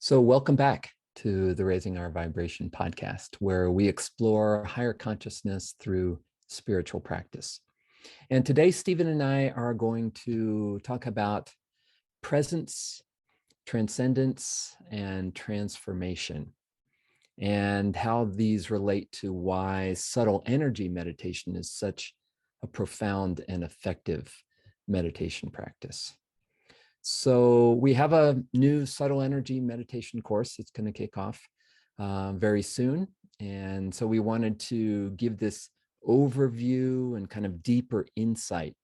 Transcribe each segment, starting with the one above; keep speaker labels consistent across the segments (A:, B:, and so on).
A: So welcome back to the Raising Our Vibration podcast, where we explore higher consciousness through spiritual practice. And today, Stephen and I are going to talk about presence, transcendence, and transformation, and how these relate to why subtle energy meditation is such a profound and effective meditation practice. So we have a new subtle energy meditation course. It's going to kick off very soon. And so we wanted to give this overview and kind of deeper insight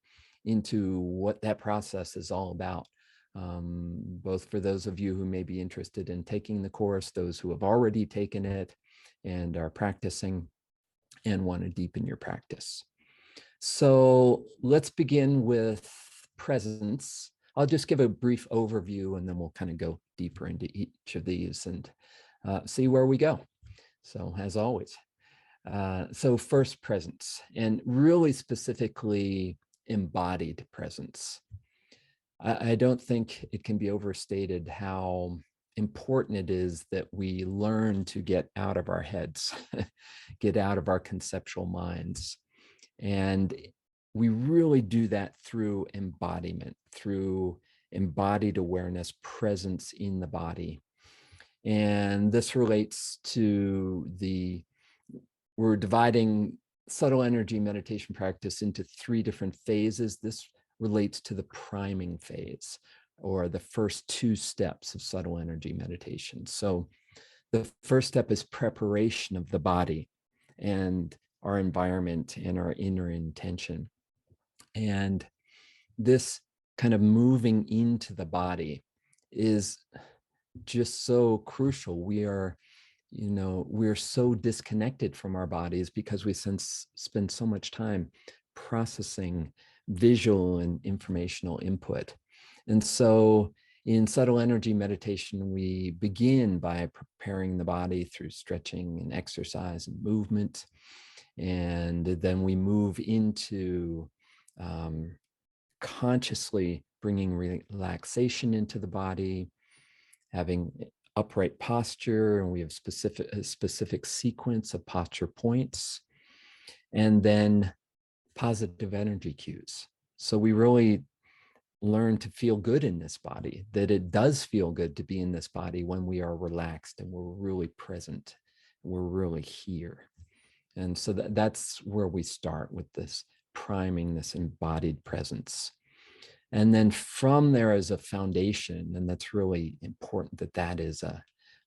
A: into what that process is all about, both for those of you who may be interested in taking the course, those who have already taken it and are practicing and want to deepen your practice. So let's begin with presence. I'll just give a brief overview and then we'll kind of go deeper into each of these and see where we go. So as always, so first presence, and really specifically embodied presence. I don't think it can be overstated how important it is that we learn to get out of our heads, get out of our conceptual minds. And we really do that through embodiment, through embodied awareness, presence in the body. And this relates to we're dividing subtle energy meditation practice into 3 different phases. This relates to the priming phase, or the first 2 steps of subtle energy meditation. So the first step is preparation of the body and our environment and our inner intention. And this kind of moving into the body is just so crucial. We're so disconnected from our bodies because we spend so much time processing visual and informational input. And so in subtle energy meditation, we begin by preparing the body through stretching and exercise and movement. And then we move into consciously bringing relaxation into the body, having upright posture, and we have a specific sequence of posture points, and then positive energy cues. So we really learn to feel good in this body, that it does feel good to be in this body when we are relaxed and we're really present, we're really here. And so that's where we start with this priming, this embodied presence. And then from there is a foundation, and that's really important that is a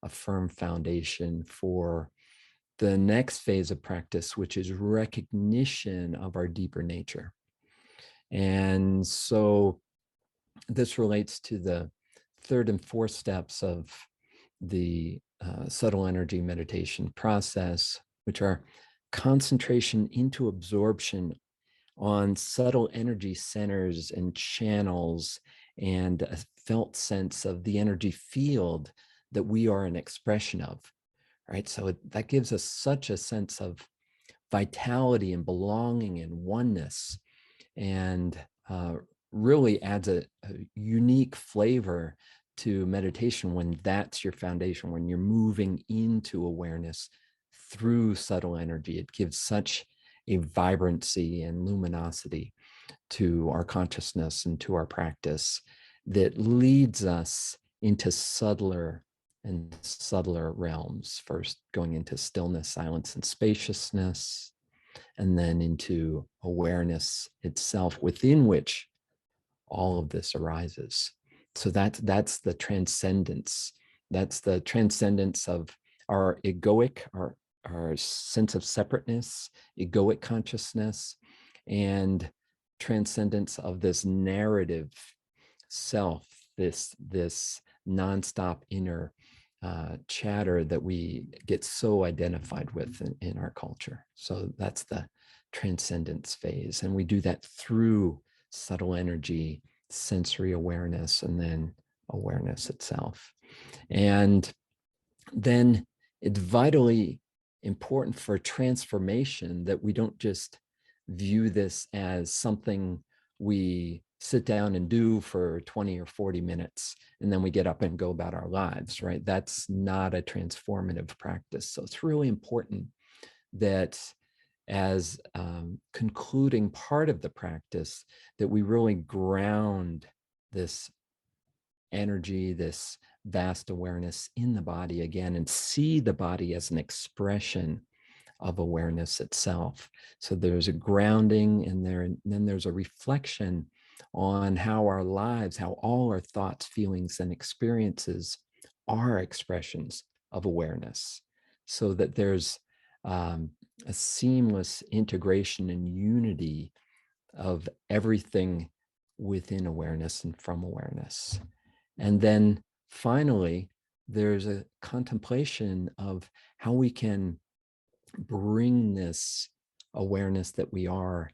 A: firm foundation for the next phase of practice, which is recognition of our deeper nature. And so this relates to the 3rd and 4th steps of the subtle energy meditation process, which are concentration into absorption on subtle energy centers and channels, and a felt sense of the energy field that we are an expression of, right? So that gives us such a sense of vitality and belonging and oneness, and really adds a unique flavor to meditation when that's your foundation, when you're moving into awareness through subtle energy. It gives such a vibrancy and luminosity to our consciousness and to our practice that leads us into subtler and subtler realms, first going into stillness, silence, and spaciousness, and then into awareness itself, within which all of this arises. So that's the transcendence. That's the transcendence of our egoic, our sense of separateness, egoic consciousness, and transcendence of this narrative self, this nonstop inner chatter that we get so identified with in our culture. So that's the transcendence phase. And we do that through subtle energy, sensory awareness, and then awareness itself. And then it's vitally important for transformation that we don't just view this as something we sit down and do for 20 or 40 minutes, and then we get up and go about our lives, right? That's not a transformative practice. So it's really important that as concluding part of the practice, that we really ground this energy, this vast awareness in the body again, and see the body as an expression of awareness itself. So there's a grounding in there, and then there's a reflection on how our lives, how all our thoughts, feelings, and experiences are expressions of awareness, so that there's a seamless integration and unity of everything within awareness and from awareness. And then finally, there's a contemplation of how we can bring this awareness that we are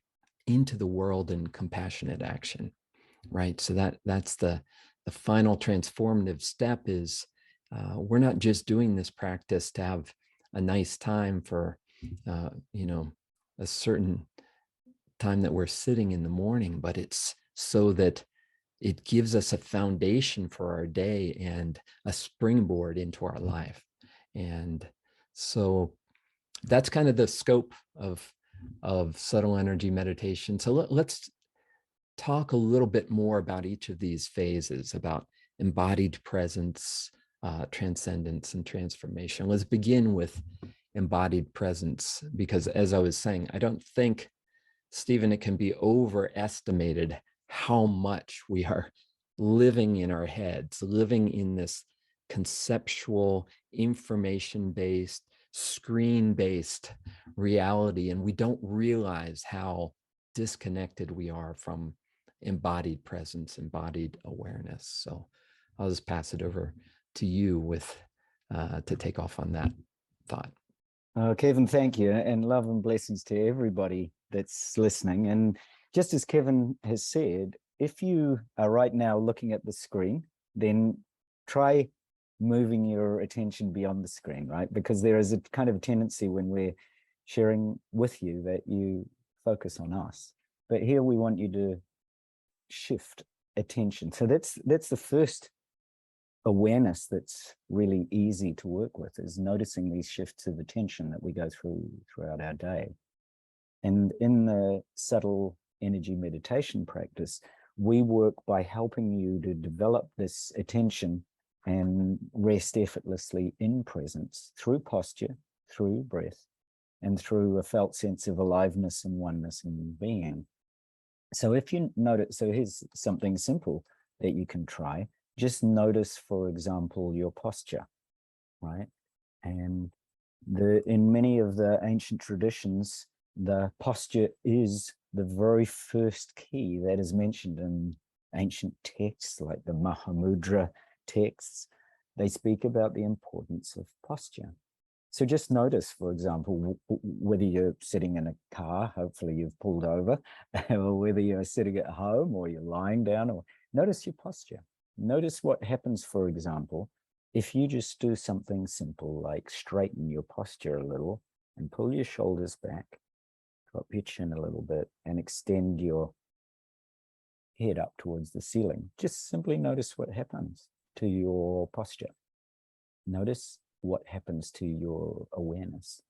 A: into the world in compassionate action, right? So that's the final transformative step. Is we're not just doing this practice to have a nice time for a certain time that we're sitting in the morning, but it's so that it gives us a foundation for our day and a springboard into our life. And so that's kind of the scope of subtle energy meditation. So let's talk a little bit more about each of these phases, about embodied presence, transcendence, and transformation. Let's begin with embodied presence, because as I was saying, I don't think, Stephen, it can be overestimated how much we are living in our heads, living in this conceptual, information-based, screen-based reality, and we don't realize how disconnected we are from embodied presence, embodied awareness. So I'll just pass it over to you with to take off on that thought.
B: Kevin, thank you, and love and blessings to everybody that's listening. And just as Kevin has said, if you are right now looking at the screen, then try moving your attention beyond the screen, right? Because there is a kind of tendency when we're sharing with you that you focus on us. But here we want you to shift attention. So that's the first awareness that's really easy to work with, is noticing these shifts of attention that we go throughout our day. And in the subtle energy meditation practice, we work by helping you to develop this attention and rest effortlessly in presence through posture, through breath, and through a felt sense of aliveness and oneness in being. So if you notice, so here's something simple that you can try. Just notice, for example, your posture, right? And in many of the ancient traditions, the posture is the very first key that is mentioned in ancient texts, like the Mahamudra texts. They speak about the importance of posture. So just notice, for example, whether you're sitting in a car, hopefully you've pulled over, or whether you're sitting at home or you're lying down, or notice your posture. Notice what happens, for example, if you just do something simple like straighten your posture a little and pull your shoulders back, drop your chin a little bit, and extend your head up towards the ceiling. Just simply notice what happens to your posture. Notice what happens to your awareness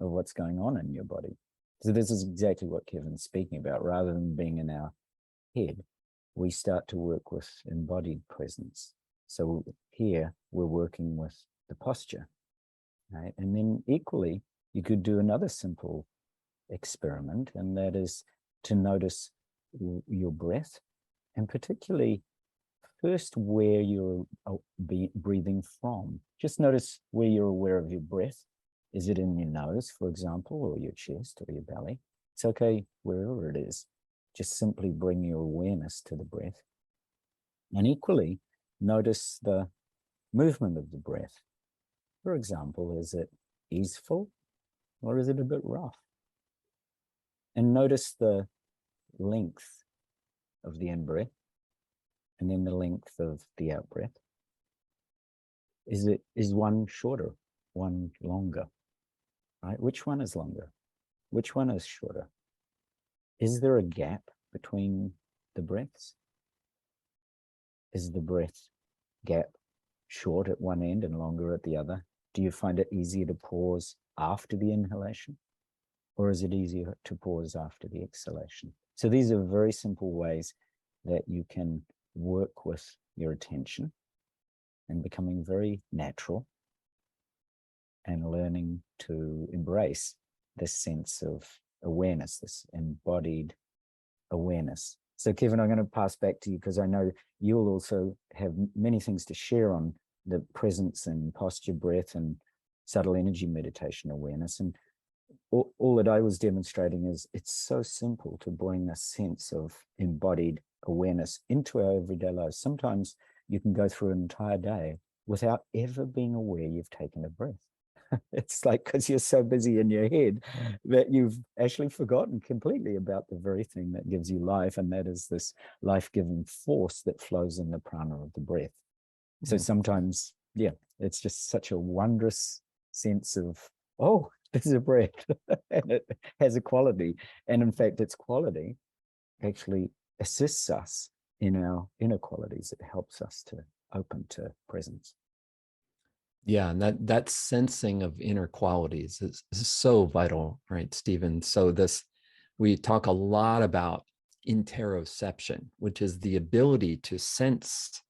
B: of what's going on in your body. So this is exactly what Kevin's speaking about. Rather than being in our head, we start to work with embodied presence. So here we're working with the posture, right? And then equally, you could do another simple experiment, and that is to notice your breath, and particularly first where you're breathing from. Just notice where you're aware of your breath. Is it in your nose, for example, or your chest or your belly? It's okay wherever it is. Just simply bring your awareness to the breath. And equally, notice the movement of the breath. For example, is it easeful or is it a bit rough? And notice the length of the in-breath and then the length of the out-breath. Is one shorter, one longer, right? Which one is longer? Which one is shorter? Is there a gap between the breaths? Is the breath gap short at one end and longer at the other? Do you find it easier to pause after the inhalation? Or is it easier to pause after the exhalation? So these are very simple ways that you can work with your attention and becoming very natural and learning to embrace this sense of awareness, this embodied awareness. So Kevin, I'm going to pass back to you because I know you'll also have many things to share on the presence and posture, breath, and subtle energy meditation awareness. And all that I was demonstrating is it's so simple to bring a sense of embodied awareness into our everyday lives. Sometimes you can go through an entire day without ever being aware you've taken a breath. It's like because you're so busy in your head that you've actually forgotten completely about the very thing that gives you life, and that is this life-giving force that flows in the prana of the breath. So sometimes, yeah, it's just such a wondrous sense of, oh, this is a breath, and it has a quality. And in fact, its quality actually assists us in our inner qualities. It helps us to open to presence.
A: Yeah, and that sensing of inner qualities is so vital, right, Stephen? So we talk a lot about interoception, which is the ability to sense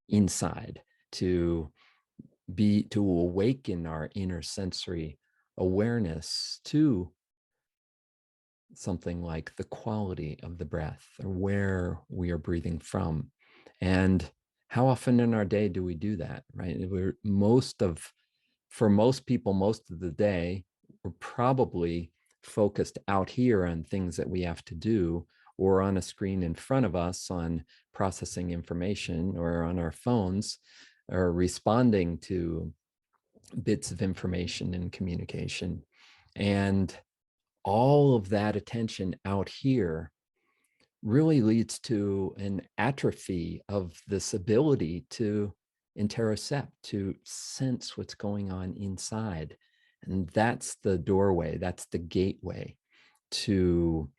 A: inside, to awaken our inner sensory awareness to something like the quality of the breath or where we are breathing from. And how often in our day do we do that, right? For most people, most of the day, we're probably focused out here on things that we have to do, or on a screen in front of us on processing information, or on our phones, or responding to bits of information and communication. And all of that attention out here really leads to an atrophy of this ability to interocept, to sense what's going on inside. And that's the doorway, that's the gateway to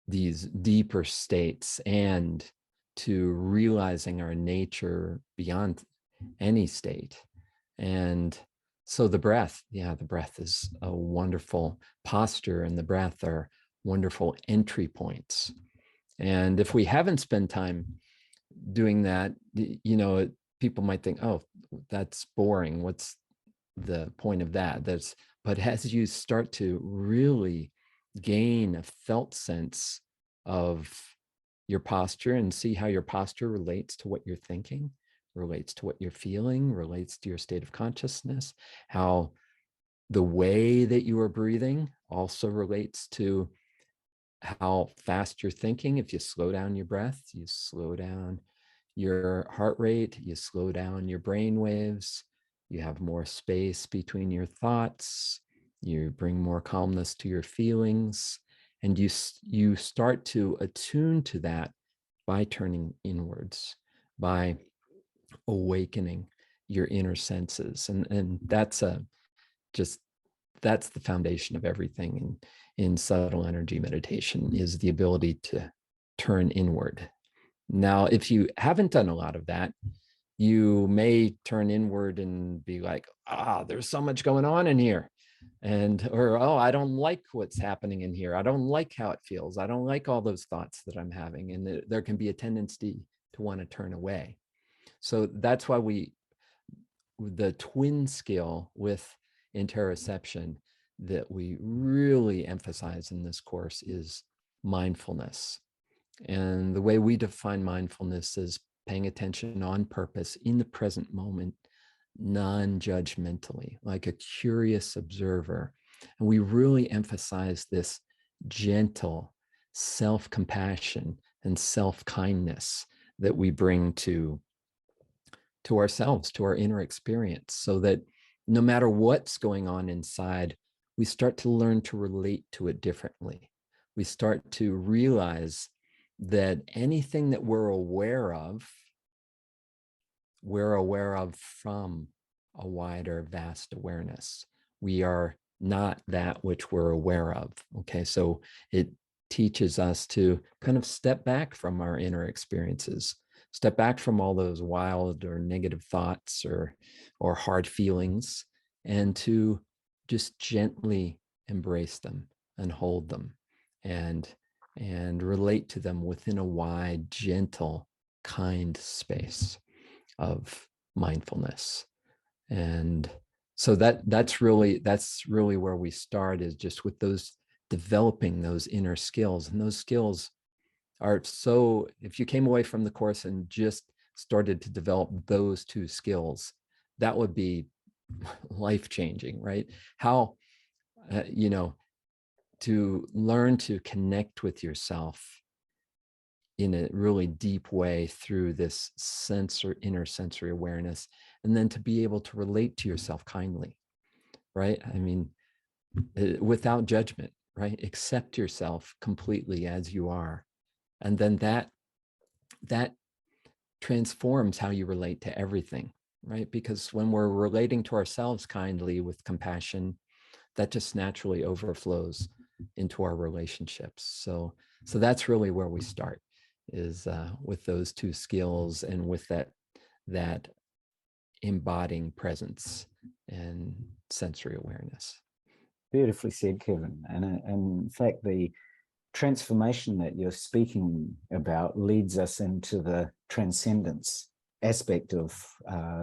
A: these deeper states and to realizing our nature beyond any state. And so the breath is a wonderful posture, and the breath are wonderful entry points. And if we haven't spent time doing that, people might think, oh, that's boring. What's the point of that? But as you start to really gain a felt sense of your posture and see how your posture relates to what you're thinking, relates to what you're feeling, relates to your state of consciousness, how the way that you are breathing also relates to how fast you're thinking. If you slow down your breath, you slow down your heart rate, you slow down your brain waves, you have more space between your thoughts, you bring more calmness to your feelings, and you start to attune to that by turning inwards, by awakening your inner senses. And that's the foundation of everything in subtle energy meditation, is the ability to turn inward. Now, if you haven't done a lot of that, you may turn inward and be like, there's so much going on in here. Or, I don't like what's happening in here. I don't like how it feels. I don't like all those thoughts that I'm having. And there can be a tendency to want to turn away. So that's why the twin skill with interoception that we really emphasize in this course is mindfulness. And the way we define mindfulness is paying attention on purpose in the present moment, non-judgmentally, like a curious observer. And we really emphasize this gentle self-compassion and self-kindness that we bring to ourselves, to our inner experience, so that no matter what's going on inside, we start to learn to relate to it differently. We start to realize that anything that we're aware of from a wider, vast awareness. We are not that which we're aware of. Okay, so teaches us to kind of step back from our inner experiences, step back from all those wild or negative thoughts or hard feelings, and to just gently embrace them and hold them and relate to them within a wide, gentle, kind space of mindfulness. And so that's really where we start, is just with those, developing those inner skills. And those skills are so, if you came away from the course and just started to develop those two skills, that would be life changing, right? How to learn to connect with yourself in a really deep way through this inner sensory awareness, and then to be able to relate to yourself kindly, right? I mean, without judgment, right? Accept yourself completely as you are. And then that transforms how you relate to everything, right? Because when we're relating to ourselves kindly with compassion, that just naturally overflows into our relationships. So that's really where we start, is with those two skills, and with that embodying presence and sensory awareness.
B: Beautifully said, Kevin. And in fact, the transformation that you're speaking about leads us into the transcendence aspect of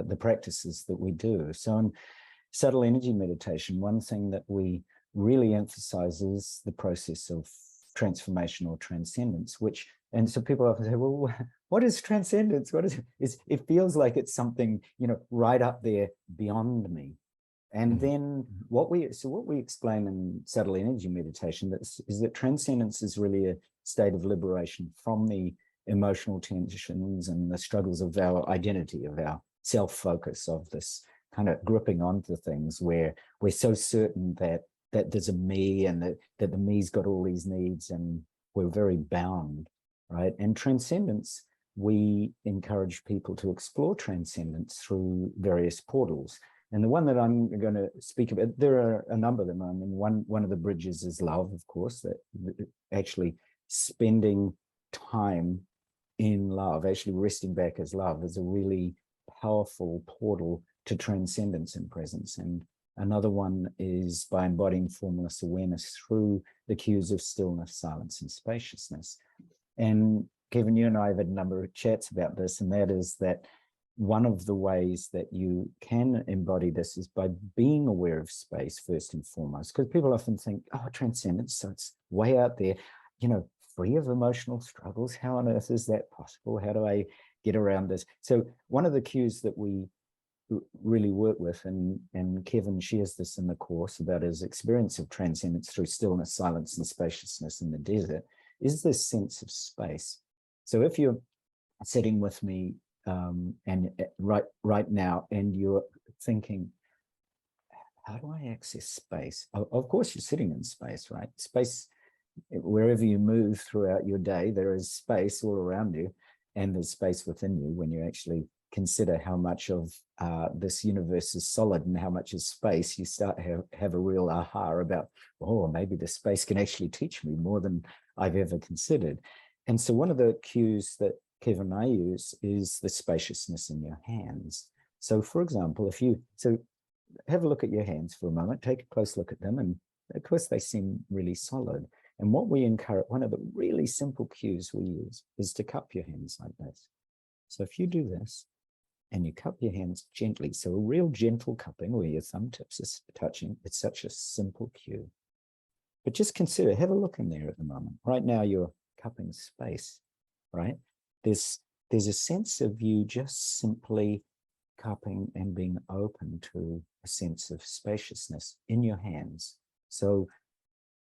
B: the practices that we do. So in subtle energy meditation, one thing that we really emphasize is the process of transformational transcendence, and so people often say, well, what is transcendence? What is it? It feels like it's something, right up there beyond me. And then what we explain in subtle energy meditation is that transcendence is really a state of liberation from the emotional tensions and the struggles of our identity, of our self-focus, of this kind of gripping onto things where we're so certain that there's a me, and that the me's got all these needs, and we're very bound, right? And transcendence, we encourage people to explore transcendence through various portals. And the one that I'm going to speak about, there are a number of them. I mean, one of the bridges is love, of course, that actually spending time in love, actually resting back as love, is a really powerful portal to transcendence and presence. And another one is by embodying formless awareness through the cues of stillness, silence, and spaciousness. And Kevin, you and I have had a number of chats about this, and that is that one of the ways that you can embody this is by being aware of space first and foremost, because people often think, oh, transcendence, so it's way out there, free of emotional struggles. How on earth is that possible? How do I get around this? So one of the cues that we really work with, and Kevin shares this in the course about his experience of transcendence through stillness, silence, and spaciousness in the desert, is this sense of space. So if you're sitting with me and right now, and you're thinking, how do I access space? Of course, you're sitting in space, right? Space, wherever you move throughout your day, there is space all around you, and there's space within you when you actually consider how much of this universe is solid and how much is space. You start to have a real aha about, oh, maybe the space can actually teach me more than I've ever considered. And so one of the cues that Kevin and I use is the spaciousness in your hands. So for example, have a look at your hands for a moment, take a close look at them, and of course they seem really solid. And what we encourage, one of the really simple cues we use, is to cup your hands like this. So if you do this, and you cup your hands gently, so a real gentle cupping where your thumb tips are touching, it's such a simple cue. But just consider, have a look in there at the moment. Right now you're cupping space, right? There's a sense of you just simply cupping and being open to a sense of spaciousness in your hands. So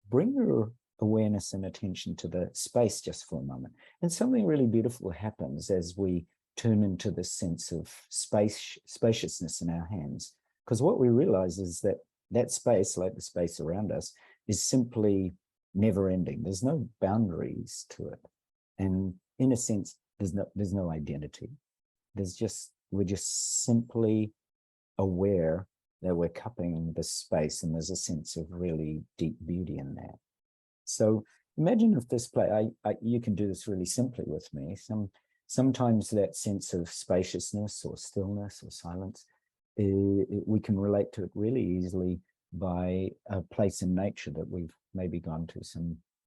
B: bring your awareness and attention to the space just for a moment. And something really beautiful happens as we turn into this sense of spaciousness in our hands. Because what we realize is that space, like the space around us, is simply never ending. There's no boundaries to it. And in a sense, there's no identity. We're just simply aware that we're cupping the space, and there's a sense of really deep beauty in that. So, imagine if this play, you can do this really simply with me. Sometimes that sense of spaciousness or stillness or silence, we can relate to it really easily by a place in nature that we've maybe gone to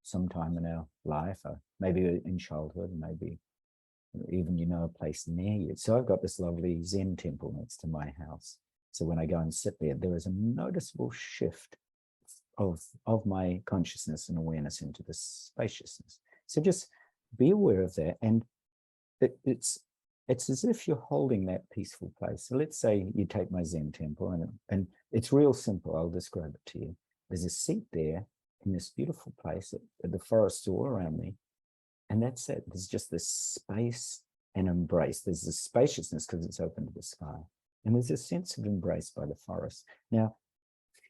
B: sometime in our life, or maybe in childhood, maybe even, you know, a place near you. So I've got this lovely Zen temple next to my house. So when I go and sit there, there is a noticeable shift of my consciousness and awareness into this spaciousness. So just be aware of that. And it's as if you're holding that peaceful place. So let's say you take my Zen temple, and it's real simple. I'll describe it to you. There's a seat there in this beautiful place. The forest's all around me. And that's it. There's just this space and embrace. There's this spaciousness because it's open to the sky. And there's a sense of embrace by the forest. Now,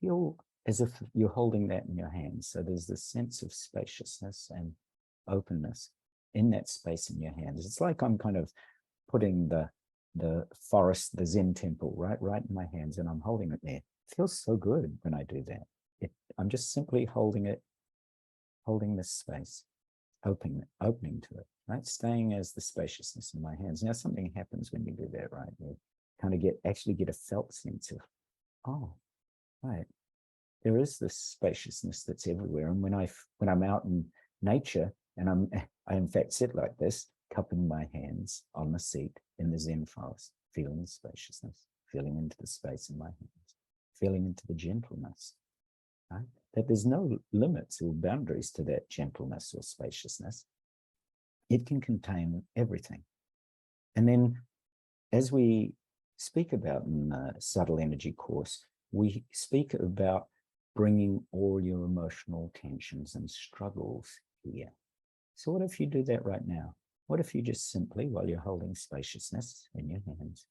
B: feel as if you're holding that in your hands. So there's this sense of spaciousness and openness in that space in your hands. It's like I'm kind of putting the forest, the Zen temple, right in my hands, and I'm holding it there. It feels so good when I do that. I'm just simply holding this space, opening to it, right? Staying as the spaciousness in my hands. Now something happens when you do that, right? You kind of actually get a felt sense of, oh, right, there is this spaciousness that's everywhere. And when I'm out in nature, and I in fact sit like this, cupping my hands on the seat in the Zen forest, feeling the spaciousness, feeling into the space in my hands, feeling into the gentleness, right? That there's no limits or boundaries to that gentleness or spaciousness. It can contain everything. And then, as we speak about in the Subtle Energy course, we speak about bringing all your emotional tensions and struggles here. So what if you do that right now? What if you just simply, while you're holding spaciousness in your hands,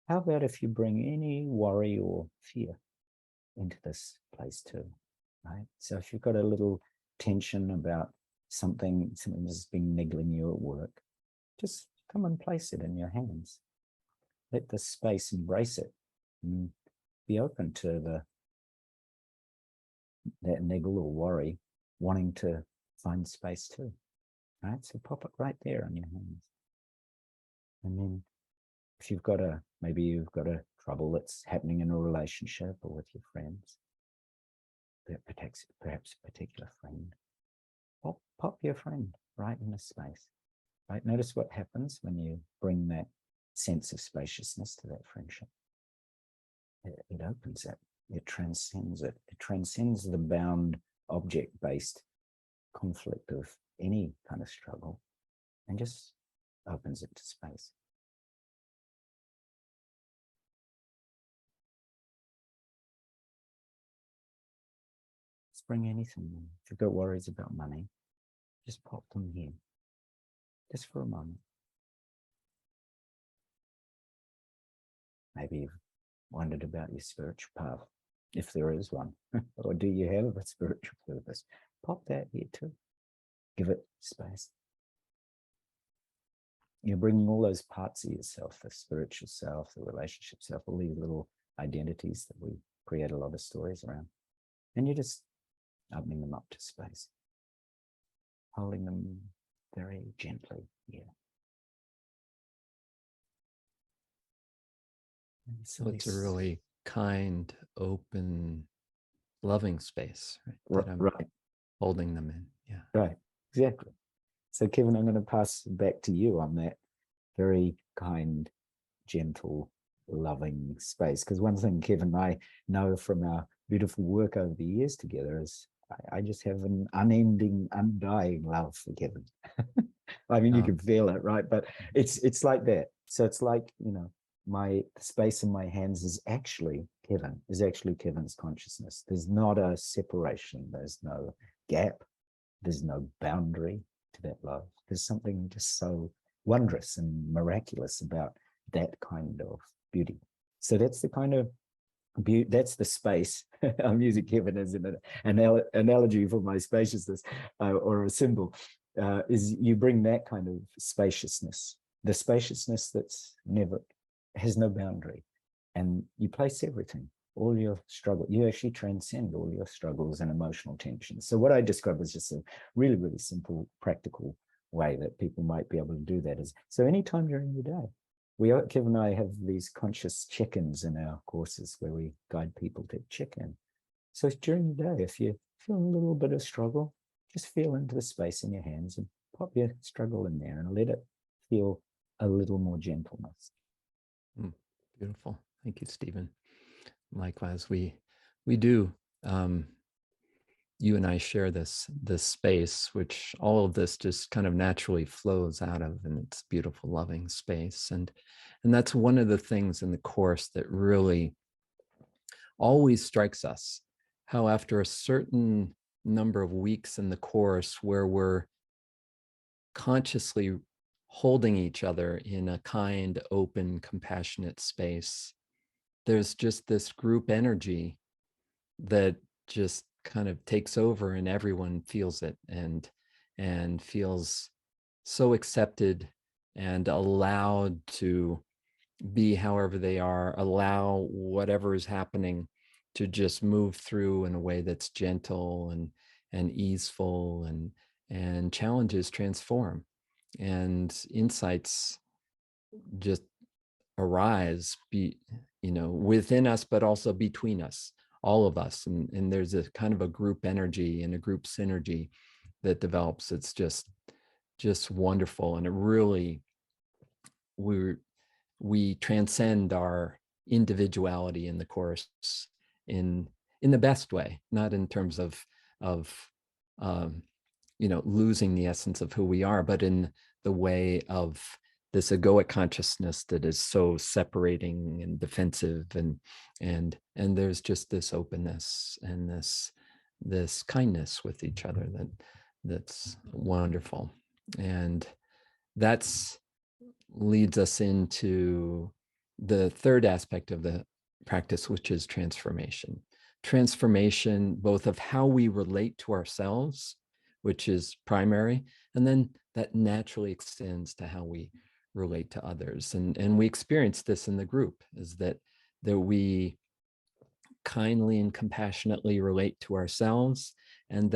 B: how about if you bring any worry or fear into this place too, right? So if you've got a little tension about something that's been niggling you at work, just come and place it in your hands. Let the space embrace it and be open to that niggle or worry wanting to find space too, right? So pop it right there on your hands. And then if maybe you've got a trouble that's happening in a relationship or with your friends, perhaps a particular friend, pop your friend right in the space, right? Notice what happens when you bring that sense of spaciousness to that friendship. It opens it. It transcends it. It transcends the bound object-based conflict of any kind of struggle and just opens it to space. Just bring anything. If you've got worries about money, just pop them here, just for a moment. Maybe you've wondered about your spiritual path, if there is one, or do you have a spiritual purpose? Pop that here too. Give it space. You're bringing all those parts of yourself, the spiritual self, the relationship self, all these little identities that we create a lot of stories around. And you're just opening them up to space, holding them very gently here.
A: So it's a really kind, open, loving space, right? That I'm
B: right.
A: Holding them in. Yeah.
B: Right. Exactly. So Kevin, I'm going to pass back to you on that very kind, gentle, loving space. Because one thing Kevin and I know from our beautiful work over the years together is I just have an unending, undying love for Kevin. I mean, you can feel it, right? But it's like that. So it's like, you know, my space in my hands is actually Kevin's consciousness. There's not a separation. There's no gap. There's no boundary to that love. There's something just so wondrous and miraculous about that kind of beauty. So that's the kind of beauty, that's the space. I'm using Kevin as an analogy for my spaciousness, or a symbol, is you bring that kind of spaciousness, the spaciousness that's has no boundary, and you place everything, all your struggle. You actually transcend all your struggles and emotional tensions. So what I describe is just a really, really simple, practical way that people might be able to do that is, so anytime during the day, Kev and I have these conscious check-ins in our courses where we guide people to check in. So during the day, if you feel a little bit of struggle, just feel into the space in your hands and pop your struggle in there and let it feel a little more gentleness.
A: Beautiful. Thank you, Stephen. Likewise, we do. You and I share this space, which all of this just kind of naturally flows out of, and it's beautiful, loving space. And that's one of the things in the course that really always strikes us, how after a certain number of weeks in the course where we're consciously holding each other in a kind, open, compassionate space, there's just this group energy that just kind of takes over, and everyone feels it and feels so accepted and allowed to be however they are, allow whatever is happening to just move through in a way that's gentle and easeful, and challenges transform, and insights just arise, within us, but also between us, all of us. And there's a kind of a group energy and a group synergy that develops. It's just wonderful. And it really, we transcend our individuality in the course in the best way, not in terms of losing the essence of who we are, but in the way of this egoic consciousness that is so separating and defensive, and there's just this openness and this kindness with each other that's wonderful. And that's leads us into the third aspect of the practice, which is transformation. Transformation, both of how we relate to ourselves, which is primary, and then that naturally extends to how we relate to others. And we experience this in the group, is that we kindly and compassionately relate to ourselves, and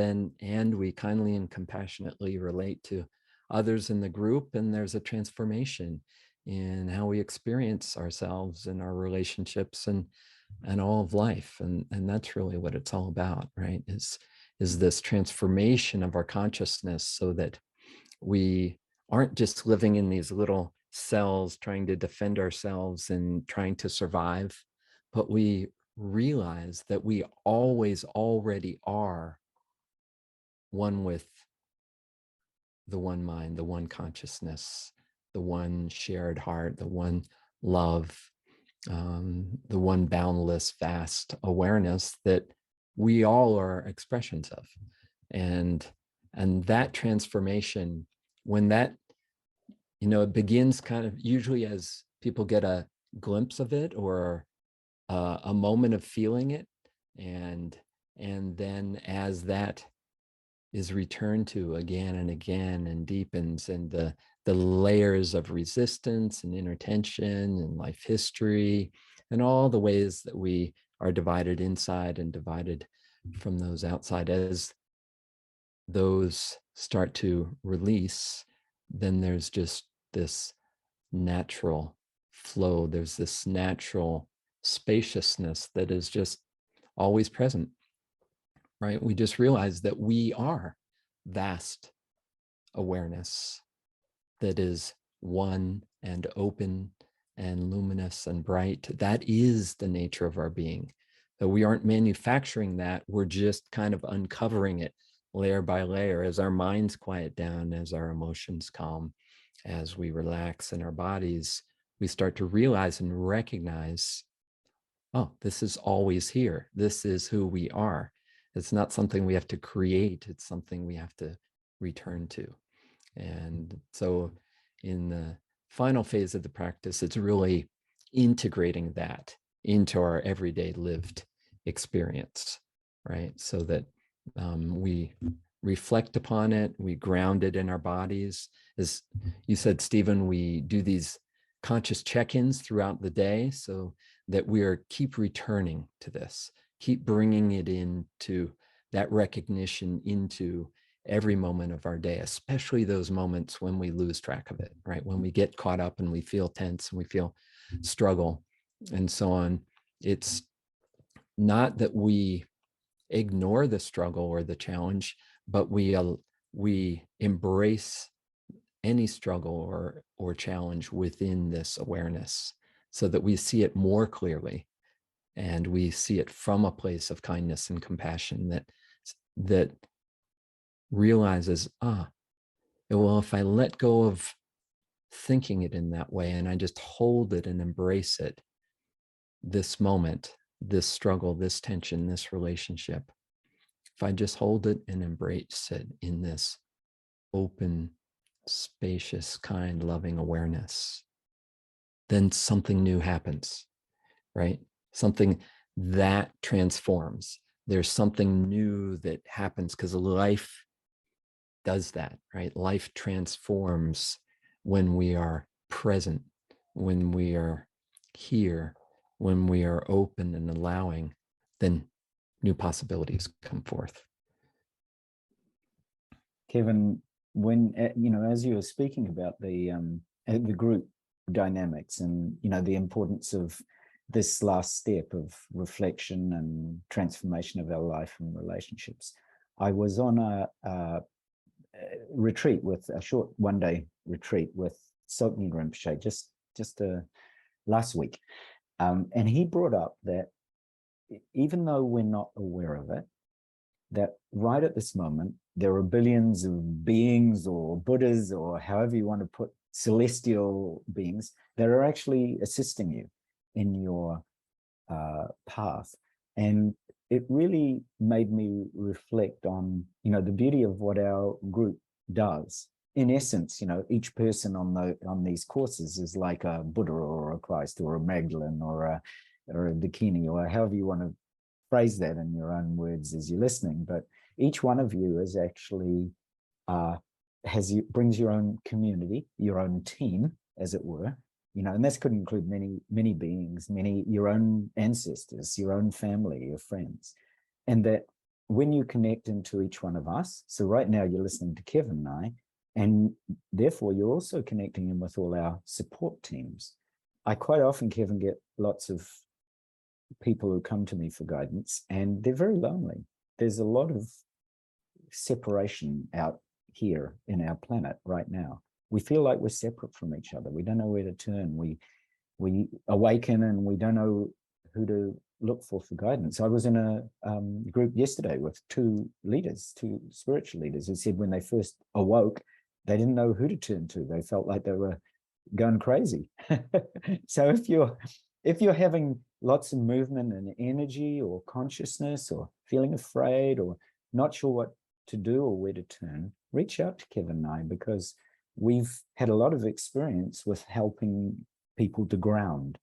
A: we kindly and compassionately relate to others in the group, and there's a transformation in how we experience ourselves and our relationships and all of life. And that's really what it's all about, right? Is this transformation of our consciousness, so that we aren't just living in these little cells trying to defend ourselves and trying to survive, but we realize that we always already are one with the one mind, the one consciousness, the one shared heart, the one love, the one boundless, vast awareness that we all are expressions of. And that transformation, when that, it begins kind of usually as people get a glimpse of it, or a moment of feeling it, and then as that is returned to again and again and deepens, and the layers of resistance and inner tension and life history and all the ways that we are divided inside and divided from those outside, as those start to release, then there's just this natural flow. There's this natural spaciousness that is just always present, right? We just realize that we are vast awareness that is one and open and luminous and bright. That is the nature of our being. That we aren't manufacturing that, we're just kind of uncovering it layer by layer as our minds quiet down, as our emotions calm, as we relax in our bodies. We start to realize and recognize, oh, this is always here. This is who we are. It's not something we have to create. It's something we have to return to. And so in the final phase of the practice, it's really integrating that into our everyday lived experience, right? So that we reflect upon it, we ground it in our bodies. As you said, Stephen, we do these conscious check-ins throughout the day so that keep returning to this, keep bringing it into that recognition into every moment of our day, especially those moments when we lose track of it, right? When we get caught up and we feel tense and we feel struggle and so on. It's not that we ignore the struggle or the challenge, but we embrace any struggle or challenge within this awareness so that we see it more clearly and we see it from a place of kindness and compassion that realizes, well, if I let go of thinking it in that way and I just hold it and embrace it, this moment, this struggle, this tension, this relationship, if I just hold it and embrace it in this open, spacious, kind, loving awareness, then something new happens, right? Something that transforms. There's something new that happens because life does that, right? Life transforms when we are present, when we are here, when we are open and allowing, then new possibilities come forth.
B: Kevin, when as you were speaking about the group dynamics and the importance of this last step of reflection and transformation of our life and relationships, I was on a retreat, with a short one-day retreat with Tsoknyi Rinpoche just last week, and he brought up that even though we're not aware of it, that right at this moment there are billions of beings or Buddhas or however you want to put celestial beings that are actually assisting you in your path. And it really made me reflect on the beauty of what our group does. In essence, each person on these courses is like a Buddha or a Christ or a Magdalene or a Dakini, or however you want to phrase that in your own words as you're listening. But each one of you is actually brings your own community, your own team, as it were, and this could include many beings, your own ancestors, your own family, your friends. And that when you connect into each one of us, so right now you're listening to Kevin and I, and therefore you're also connecting in with all our support teams. I quite often, Kevin, get lots of people who come to me for guidance, and they're very lonely. There's a lot of separation out here in our planet right now. We feel like we're separate from each other. We don't know where to turn. We awaken and we don't know who to look for guidance. I was in a group yesterday with two spiritual leaders, who said when they first awoke, they didn't know who to turn to. They felt like they were going crazy. So if you're having lots of movement and energy or consciousness, or feeling afraid or not sure what to do or where to turn, reach out to Kevin and I, because we've had a lot of experience with helping people to ground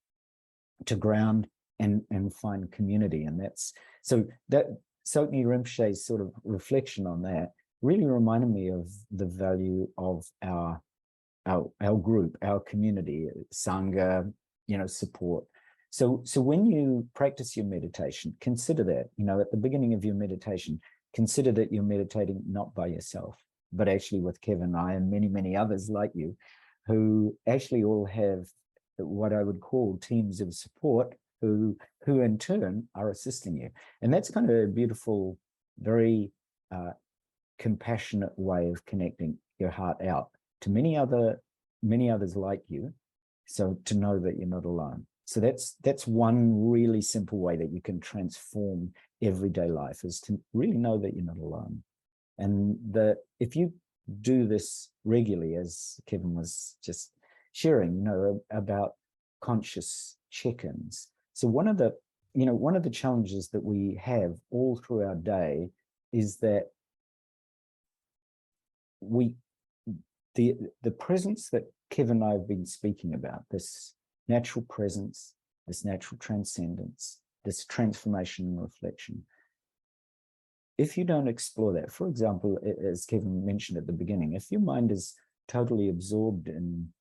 B: and find community. And that's so that Tsoknyi Rinpoche's sort of reflection on that really reminded me of the value of our group, our community, Sangha, support. So when you practice your meditation, consider that, at the beginning of your meditation, consider that you're meditating not by yourself, but actually with Kevin and I and many, many others like you, who actually all have what I would call teams of support who in turn are assisting you. And that's kind of a beautiful, very compassionate way of connecting your heart out to many others like you. So to know that you're not alone. So that's one really simple way that you can transform everyday life, is to really know that you're not alone. And that if you do this regularly, as Kevin was just sharing, about conscious check-ins. So one of the challenges that we have all through our day is that the presence that Kevin and I have been speaking about, this natural presence, this natural transcendence, this transformation and reflection. If you don't explore that, for example, as Kevin mentioned at the beginning, if your mind is totally absorbed in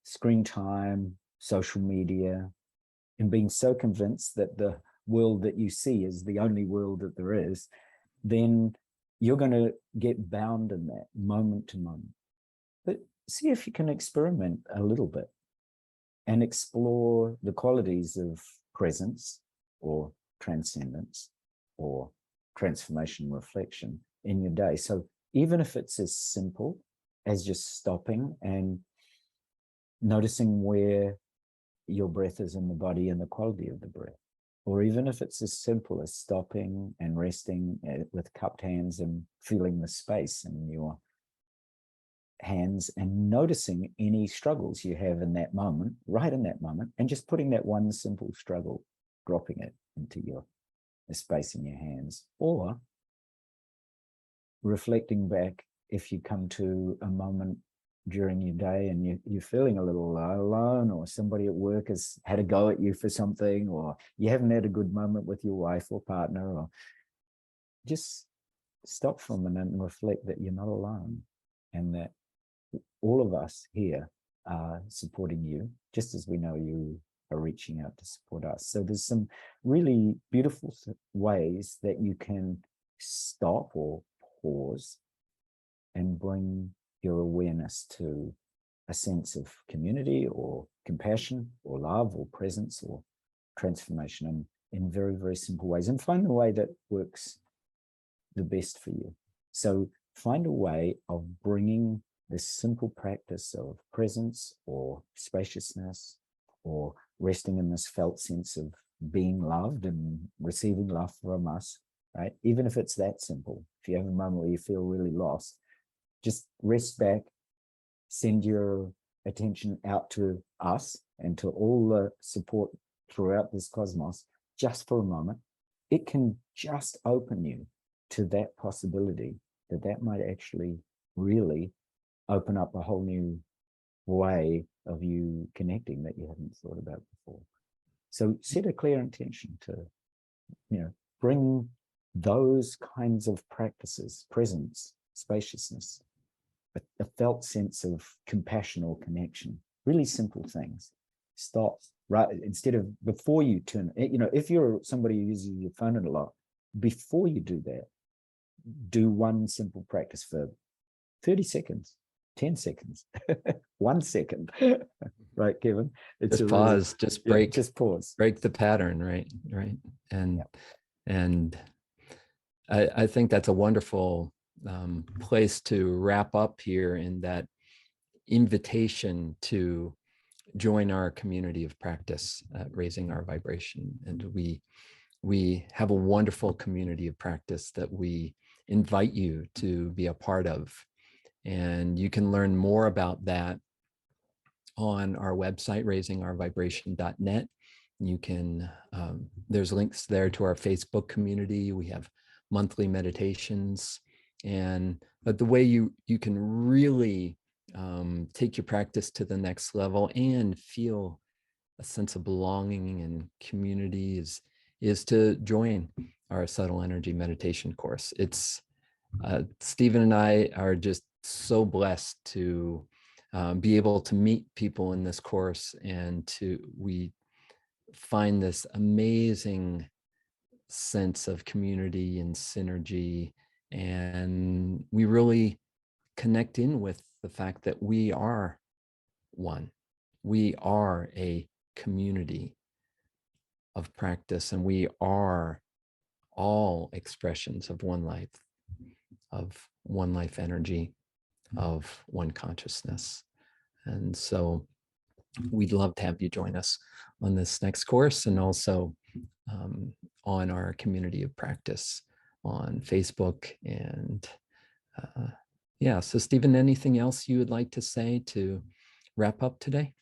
B: screen time, social media, and being so convinced that the world that you see is the only world that there is, then you're going to get bound in that moment to moment. But see if you can experiment a little bit and explore the qualities of presence or transcendence or transformation reflection in your day. So even if it's as simple as just stopping and noticing where your breath is in the body and the quality of the breath, or even if it's as simple as stopping and resting with cupped hands and feeling the space in your hands and noticing any struggles you have in that moment, right in that moment, and just putting that one simple struggle, dropping it into the space in your hands, or reflecting back if you come to a moment during your day and you're feeling a little alone, or somebody at work has had a go at you for something, or you haven't had a good moment with your wife or partner, or just stop for a minute and reflect that you're not alone, and that all of us here are supporting you, just as we know you are reaching out to support us. So there's some really beautiful ways that you can stop or pause and bring your awareness to a sense of community or compassion or love or presence or transformation in very, very simple ways, and find the way that works the best for you. So find a way of bringing this simple practice of presence or spaciousness or resting in this felt sense of being loved and receiving love from us, right? Even if it's that simple, if you have a moment where you feel really lost, just rest back, send your attention out to us and to all the support throughout this cosmos just for a moment. It can just open you to that possibility that might actually really open up a whole new way of you connecting that you hadn't thought about before. So set a clear intention to, bring those kinds of practices, presence, spaciousness, a felt sense of compassion or connection, really simple things. Stop, right? Instead of before you turn, if you're somebody who uses your phone a lot, before you do that, do one simple practice for 30 seconds, 10 seconds, 1 second, right, Kevin? It's
A: just pause, just break,
B: just pause,
A: break the pattern, right? And I think that's a wonderful place to wrap up here, in that invitation to join our community of practice at Raising Our Vibration. And we have a wonderful community of practice that we invite you to be a part of. And you can learn more about that on our website, raisingourvibration.net. You can, there's links there to our Facebook community. We have monthly meditations. But the way you can really take your practice to the next level and feel a sense of belonging and community is to join our Subtle Energy Meditation course. It's Stephen and I are just so blessed to be able to meet people in this course, and we find this amazing sense of community and synergy, and we really connect in with the fact that we are one. We are a community of practice, and we are all expressions of one life energy, of one consciousness. And so we'd love to have you join us on this next course, and also on our community of practice on Facebook. And so Stephen, anything else you would like to say to wrap up today?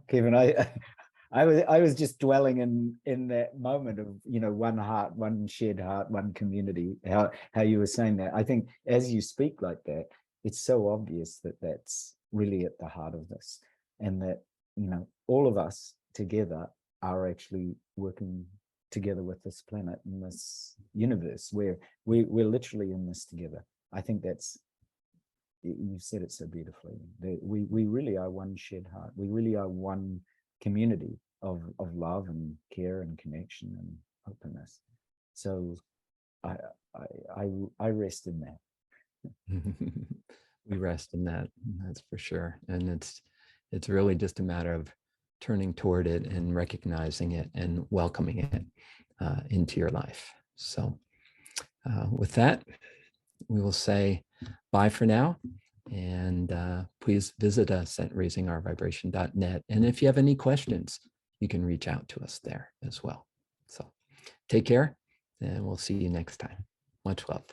B: Kevin, I was just dwelling in that moment of, one heart, one shared heart, one community, how you were saying that. I think as you speak like that, it's so obvious that that's really at the heart of this, and that, all of us together are actually working together with this planet and this universe, where we're literally in this together. I think that's you've said it so beautifully. We really are one shared heart. We really are one community of love and care and connection and openness. So I rest in that.
A: We rest in that, that's for sure. And it's really just a matter of turning toward it and recognizing it and welcoming it into your life. So with that, we will say bye for now. And please visit us at raisingourvibration.net. And if you have any questions, you can reach out to us there as well. So take care, and we'll see you next time. Much love.